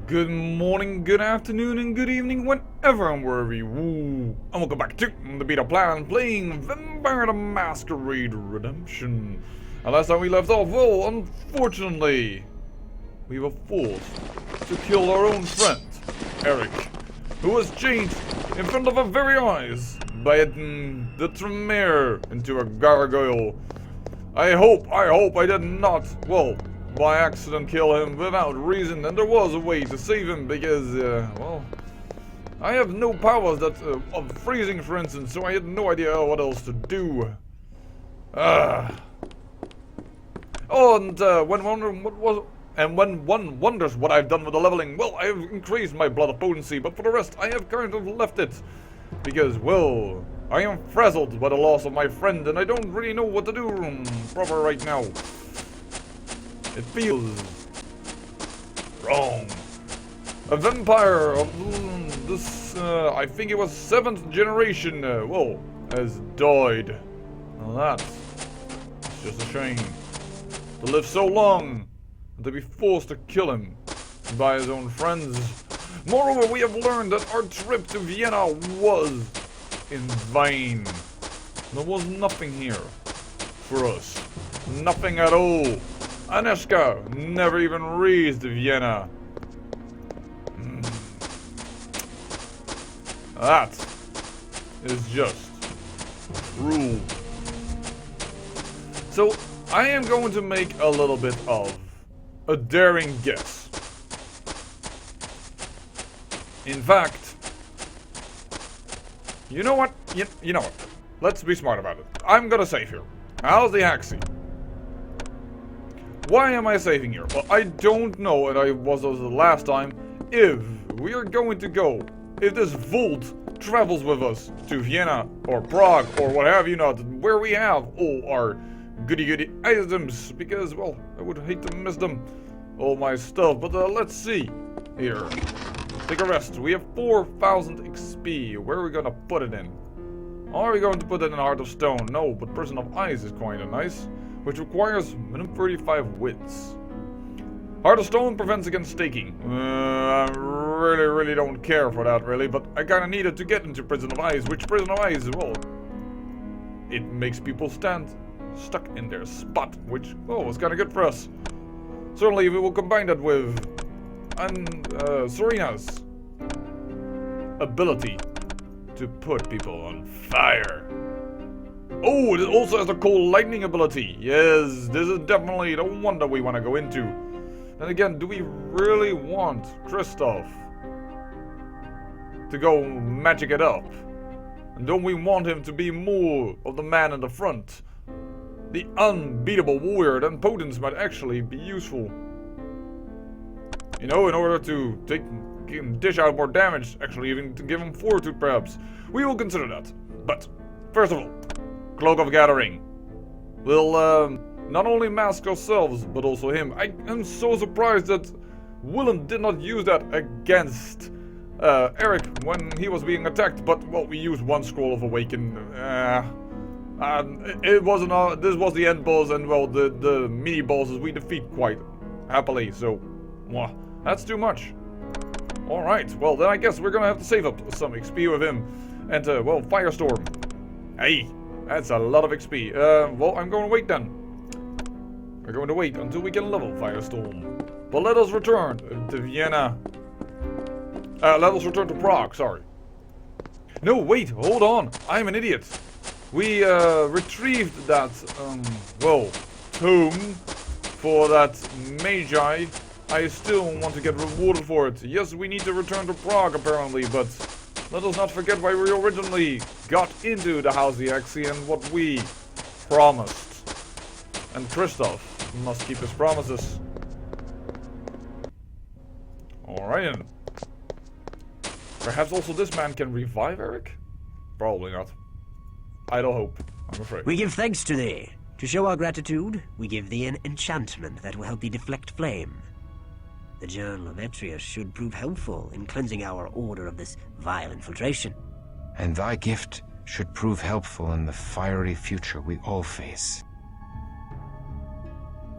Good morning, good afternoon, and good evening, whenever and wherever you woo. And welcome back to the Beta Plan, playing Vampire the Masquerade Redemption. And last time we left off, well, unfortunately, we were forced to kill our own friend, Eric, who was changed in front of our very eyes by the Tremere into a gargoyle. I hope I did not, well, by accident kill him without reason, and there was a way to save him because, well, I have no powers that of freezing, for instance, so I had no idea what else to do. Oh, and when one wonders what I've done with the leveling, well, I have increased my blood potency, but for the rest, I have kind of left it because, well, I am frazzled by the loss of my friend, and I don't really know what to do proper right now. It feels wrong. A vampire of this, I think it was 7th generation, well, has died. Now that's just a shame. To live so long, and to be forced to kill him by his own friends. Moreover, we have learned that our trip to Vienna was in vain. There was nothing here for us. Nothing at all. Aneshka never even reached Vienna. That is just cruel. So, I am going to make a little bit of a daring guess. In fact, you know what? You know what? Let's be smart about it. I'm gonna save here. How's the Haxi? Why am I saving here? Well, I don't know, and I was the last time, if we are going to go, if this Volt travels with us to Vienna, or Prague, or what have you not, where we have all our goody-goody items, because, well, I would hate to miss them, all my stuff, but let's see, here, take a rest. We have 4,000 XP, where are we gonna put it in? Are we going to put it in Heart of Stone? No, but Prison of Ice is quite nice, which requires minimum 35 wits. Heart of Stone prevents against staking. I really don't care for that, really, but I kinda needed to get into Prison of Ice, which Prison of Ice, well, it makes people stand stuck in their spot, which, oh, is kinda good for us. Certainly, we will combine that with Serena's ability to put people on fire. Oh, it also has a cold lightning ability. Yes, this is definitely the one that we want to go into. And again, do we really want Christoph to go magic it up? And don't we want him to be more of the man in the front? The unbeatable warrior, then Potence might actually be useful. You know, in order to dish out more damage, actually even to give him fortitude perhaps. We will consider that. But, first of all, Cloak of Gathering. We'll not only mask ourselves, but also him. I am so surprised that Willem did not use that against Eric when he was being attacked, but, well, we used one Scroll of Awaken. It wasn't, this was the end boss, and, well, the mini bosses we defeat quite happily, so, well, that's too much. Alright, well, then I guess we're gonna have to save up some XP with him. And, well, Firestorm. Hey! That's a lot of XP. Well, I'm going to wait then. We're going to wait until we can level Firestorm. But let us return to Vienna. Let us return to Prague, sorry. No, wait, hold on. I'm an idiot. We, retrieved that, well, tome for that Magi. I still want to get rewarded for it. Yes, we need to return to Prague, apparently, but let us not forget why we originally got into the House of the Axie and what we promised. And Christoph must keep his promises. Alright then. Perhaps also this man can revive Eric? Probably not. Idle hope, I'm afraid. We give thanks to thee. To show our gratitude, we give thee an enchantment that will help thee deflect flame. The Journal of Etrius should prove helpful in cleansing our order of this vile infiltration. And thy gift should prove helpful in the fiery future we all face.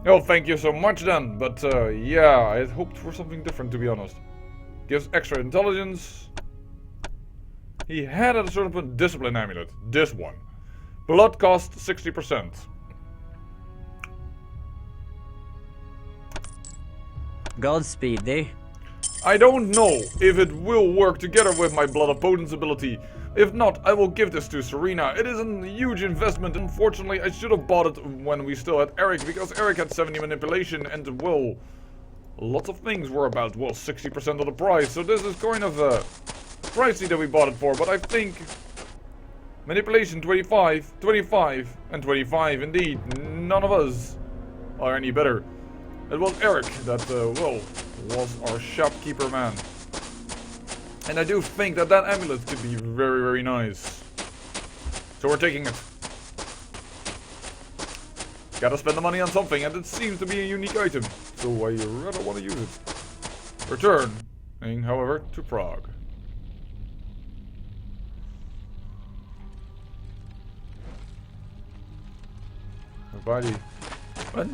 Oh, thank you so much then, but yeah, I had hoped for something different, to be honest. Gives extra intelligence. He had at a certain point discipline amulet. This one. Blood cost 60%. Godspeed, thee. I don't know if it will work together with my Blood of Potence ability. If not, I will give this to Serena. It is a huge investment. Unfortunately, I should have bought it when we still had Eric, because Eric had 70 manipulation and, well, lots of things were about, well, 60% of the price. So this is kind of pricey that we bought it for, but I think manipulation 25, 25, and 25. Indeed, none of us are any better. It was Eric that, well, was our shopkeeper man. And I do think that that amulet could be very, very nice. So we're taking it. Gotta spend the money on something, and it seems to be a unique item. So I rather want to use it. Returning, however, to Prague. Nobody. What?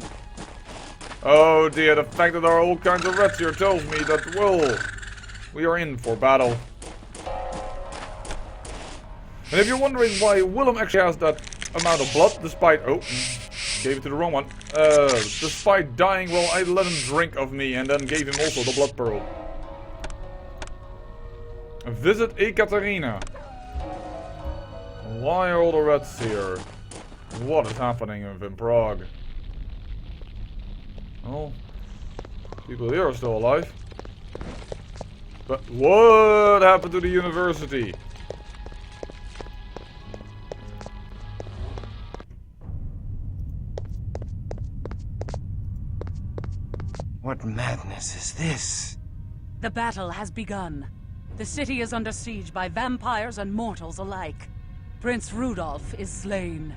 Oh dear, the fact that there are all kinds of rats here tells me that, well, we are in for battle. And if you're wondering why Willem actually has that amount of blood, despite... Oh, gave it to the wrong one. Despite dying, well, I let him drink of me and then gave him also the blood pearl. Visit Ekaterina. Why are all the rats here? What is happening in Prague? Oh, people here are still alive. But what happened to the university? What madness is this? The battle has begun. The city is under siege by vampires and mortals alike. Prince Rudolph is slain.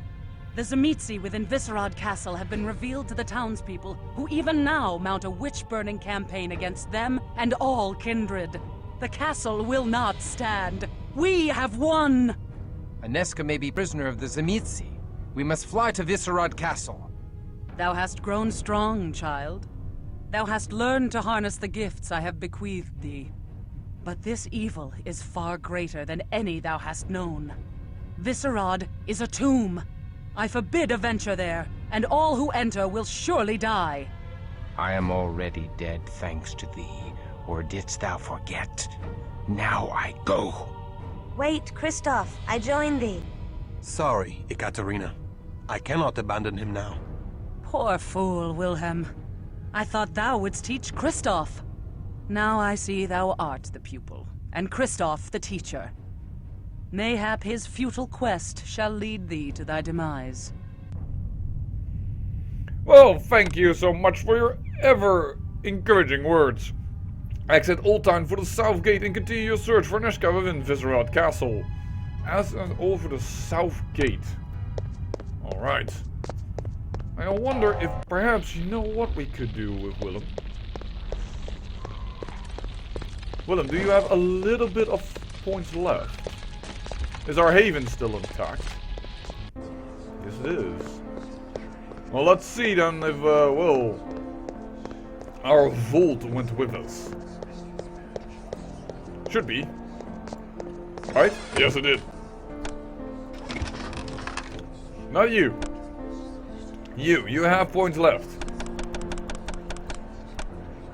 The Tzimisce within Viscerad Castle have been revealed to the townspeople, who even now mount a witch-burning campaign against them and all kindred. The castle will not stand. We have won! Aneska may be prisoner of the Tzimisce. We must fly to Viscerad Castle. Thou hast grown strong, child. Thou hast learned to harness the gifts I have bequeathed thee. But this evil is far greater than any thou hast known. Viscerad is a tomb. I forbid a venture there, and all who enter will surely die. I am already dead, thanks to thee. Or didst thou forget? Now I go. Wait, Christoph, I join thee. Sorry, Ekaterina. I cannot abandon him now. Poor fool, Wilhelm. I thought thou wouldst teach Christoph. Now I see thou art the pupil, and Christoph the teacher. Mayhap his futile quest shall lead thee to thy demise. Well, thank you so much for your ever encouraging words. Exit Old Town for the South Gate and continue your search for Aneska within Viscerad Castle. As and all for the South Gate. Alright. I wonder if perhaps you know what we could do with Willem. Willem, do you have a little bit of points left? Is our haven still intact? Yes, it is. Well, let's see then if, well, our vault went with us. Should be. Right? Yes, it did. Not you. You have points left.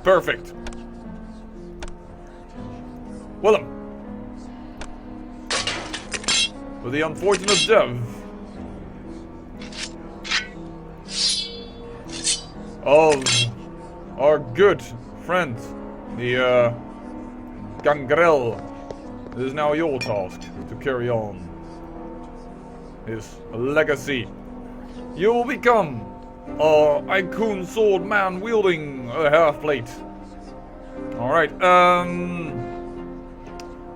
Perfect. Willem. With the unfortunate death of our good friend, the Gangrel, it is now your task to carry on his legacy. You will become a Icon sword man wielding a half-plate. Alright,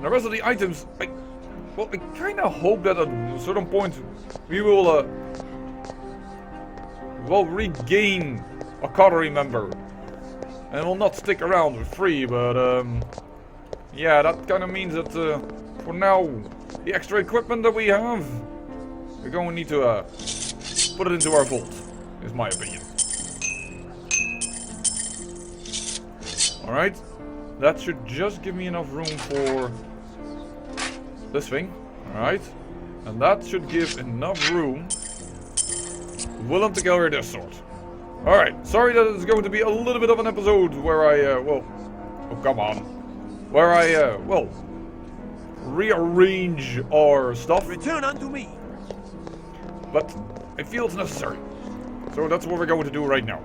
the rest of the items, well, I kind of hope that at a certain point we will, regain a coterie member. And will not stick around for free, but, yeah, that kind of means that, for now, the extra equipment that we have, we're going to need to, put it into our vault, is my opinion. Alright. That should just give me enough room for this thing. Alright. And that should give enough room. Willem to carry this sword. Alright. Sorry that it's going to be a little bit of an episode where I, well... Oh, come on. Where I, well... rearrange our stuff. Return unto me. But I feel it's necessary. So that's what we're going to do right now.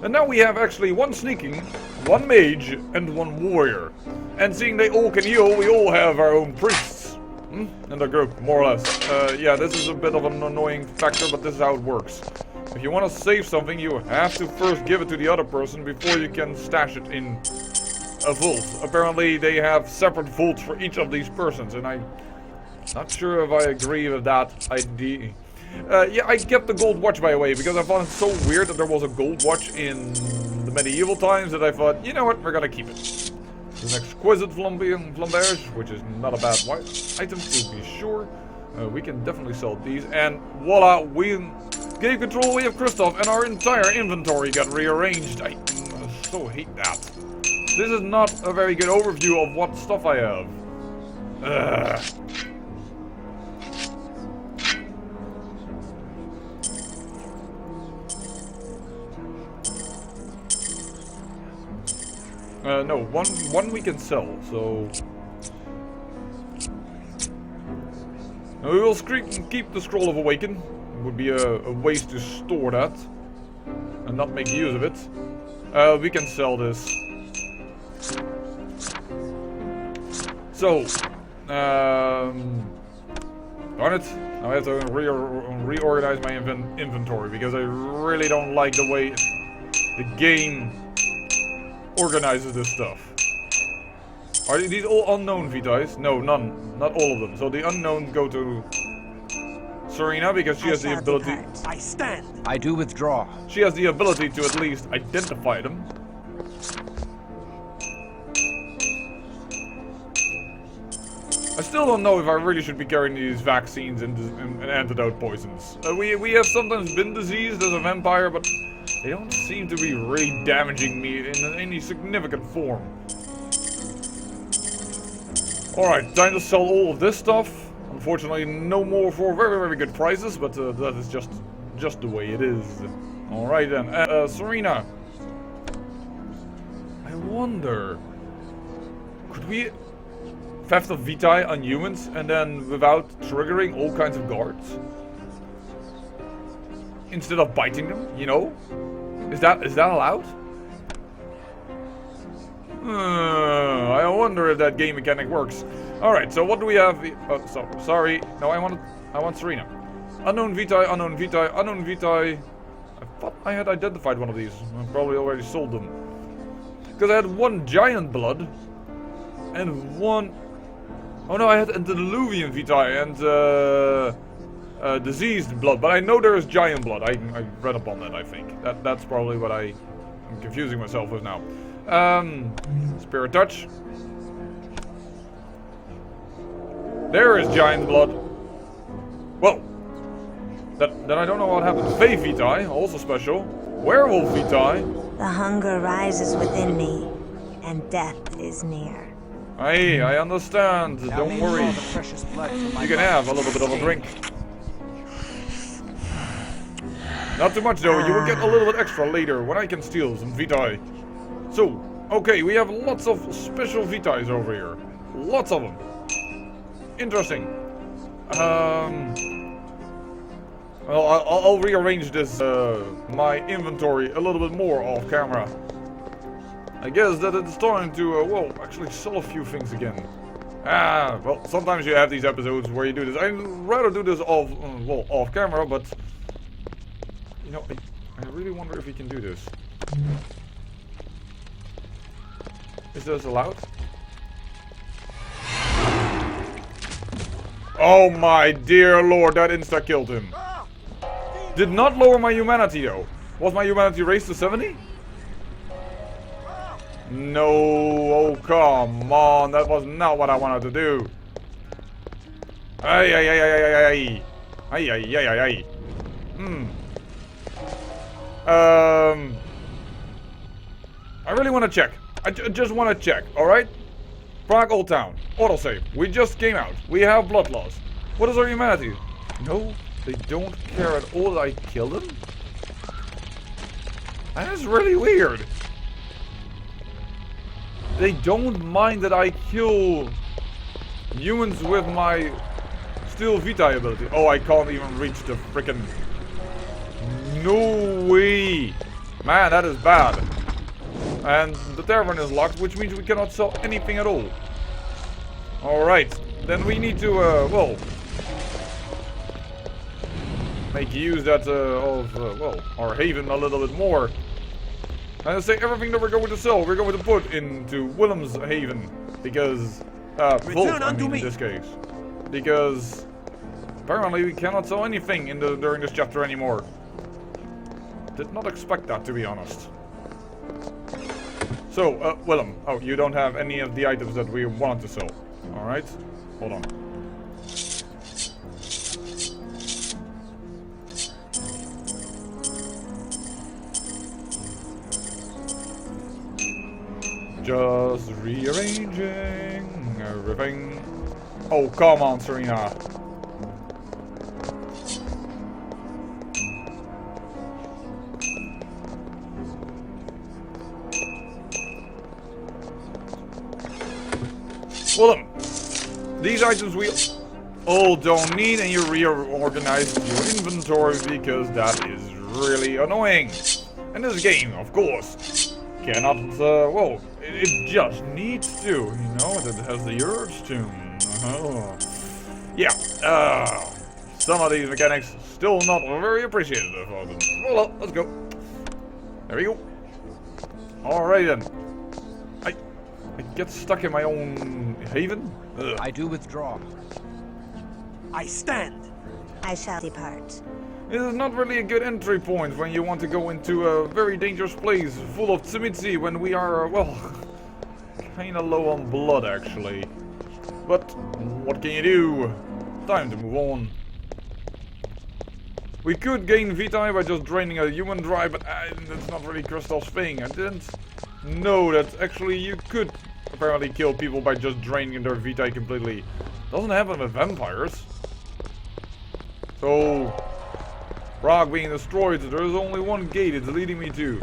And now we have actually one sneaking, one mage, and one warrior. And seeing they all can heal, we all have our own priests. In the group, more or less. Yeah, this is a bit of an annoying factor, but this is how it works. If you want to save something, you have to first give it to the other person before you can stash it in a vault. Apparently they have separate vaults for each of these persons, and I'm not sure if I agree with that idea. Yeah, I kept the gold watch, by the way, because I found it so weird that there was a gold watch in the medieval times that I thought, you know what, we're gonna keep it. An exquisite flamberge, which is not a bad item to be sure. We can definitely sell these, and voila, we gave control away of Christoph, and our entire inventory got rearranged. I so hate that. This is not a very good overview of what stuff I have. No, one we can sell, so... We will keep the Scroll of Awaken. It would be a waste to store that. And not make use of it. We can sell this. So... darn it. Now I have to reorganize my inventory, because I really don't like the way the game organizes this stuff. Are these all unknown Vitais? No, none. Not all of them. So the unknown go to Serena because she has the ability. I stand. I do withdraw. She has the ability to at least identify them. I still don't know if I really should be carrying these vaccines and antidote poisons. We have sometimes been diseased as a vampire, but they don't seem to be really damaging me in any significant form. Alright, time to sell all of this stuff. Unfortunately, no more for very, very good prices, but that is just the way it is. Alright then, Serena. I wonder... Could we... theft of Vitae on humans, and then without triggering all kinds of guards? Instead of biting them, you know? Is that allowed? I wonder if that game mechanic works. Alright, so what do we have? Oh, sorry. No, I want Serena. Unknown Vitae, unknown Vitae, unknown Vitae. I thought I had identified one of these. I probably already sold them. Because I had one giant blood. And one... Oh no, I had antediluvian Vitae and diseased blood, but I know there is giant blood. I read up on that, I think. That's probably what I'm confusing myself with now. Spirit touch. There is giant blood. Well, then I don't know what happened. Fae Vitae, also special. Werewolf Vitae. The hunger rises within me, and death is near. I understand. Now Don't worry. You can have a little bit of a drink. Not too much though. You will get a little bit extra later when I can steal some Vitae. So, okay, we have lots of special Vitais over here. Lots of them. Interesting. Well, I'll rearrange this, my inventory a little bit more off camera. I guess that it's time to, well, actually sell a few things again. Well, sometimes you have these episodes where you do this. I'd rather do this off, well, off camera, but... You know, I really wonder if we can do this. Is this allowed? Oh my dear lord, that insta-killed him. Did not lower my humanity though. Was my humanity raised to 70? No, oh come on, that was not what I wanted to do. Ay. I really want to check. I just want to check, alright? Prague Old Town. Autosave. We just came out. We have blood loss. What is our humanity? No, they don't care at all that I killed them? That is really weird. They don't mind that I kill humans with my Steel Vitae ability. Oh, I can't even reach the frickin'... No way! Man, that is bad. And the tavern is locked, which means we cannot sell anything at all. Alright, then we need to, well... make use that, well, our haven a little bit more. And say everything that we're going to sell, we're going to put into Willem's Haven. Because, Vault, I mean, in this case. Because, apparently we cannot sell anything during this chapter anymore. Did not expect that, to be honest. So, Willem, oh, you don't have any of the items that we wanted to sell. Alright, hold on. Just rearranging everything. Oh, come on, Serena. Willem, these items we all don't need, and you reorganize your inventory because that is really annoying. And this game, of course, cannot, well, it just needs to, you know, it has the urge to. Yeah, some of these mechanics still not very appreciative of them. Well, let's go. There we go. Alright then. I get stuck in my own haven? Ugh. I do withdraw. I stand. I shall depart. It is not really a good entry point when you want to go into a very dangerous place full of Tzimitzi when we are, well, kinda low on blood actually. But what can you do? Time to move on. We could gain Vitae by just draining a human dry, but that's not really Kristoff's thing. I didn't know that actually you could apparently kill people by just draining their Vitae completely. Doesn't happen with vampires. So, Prague being destroyed, there is only one gate it's leading me to.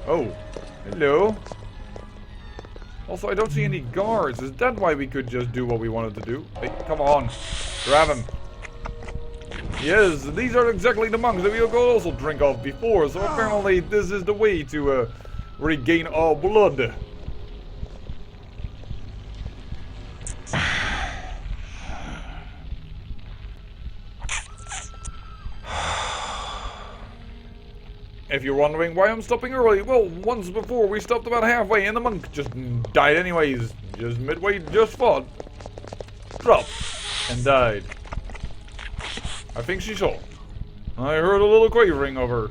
Oh, hello. Also, I don't see any guards. Is that why we could just do what we wanted to do? Hey, come on. Grab him. Yes, these are exactly the monks that we could also drink off before. So apparently this is the way to regain our blood. If you're wondering why I'm stopping early, well, once before we stopped about halfway and the monk just died anyways. Just midway, just fought, dropped, and died. I think she saw. I heard a little quavering of her.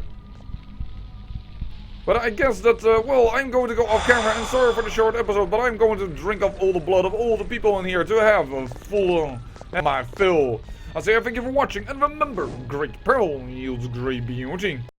But I guess that, well, I'm going to go off camera, and sorry for the short episode, but I'm going to drink up all the blood of all the people in here to have a full my fill. I say thank you for watching, and remember, great peril yields great beauty.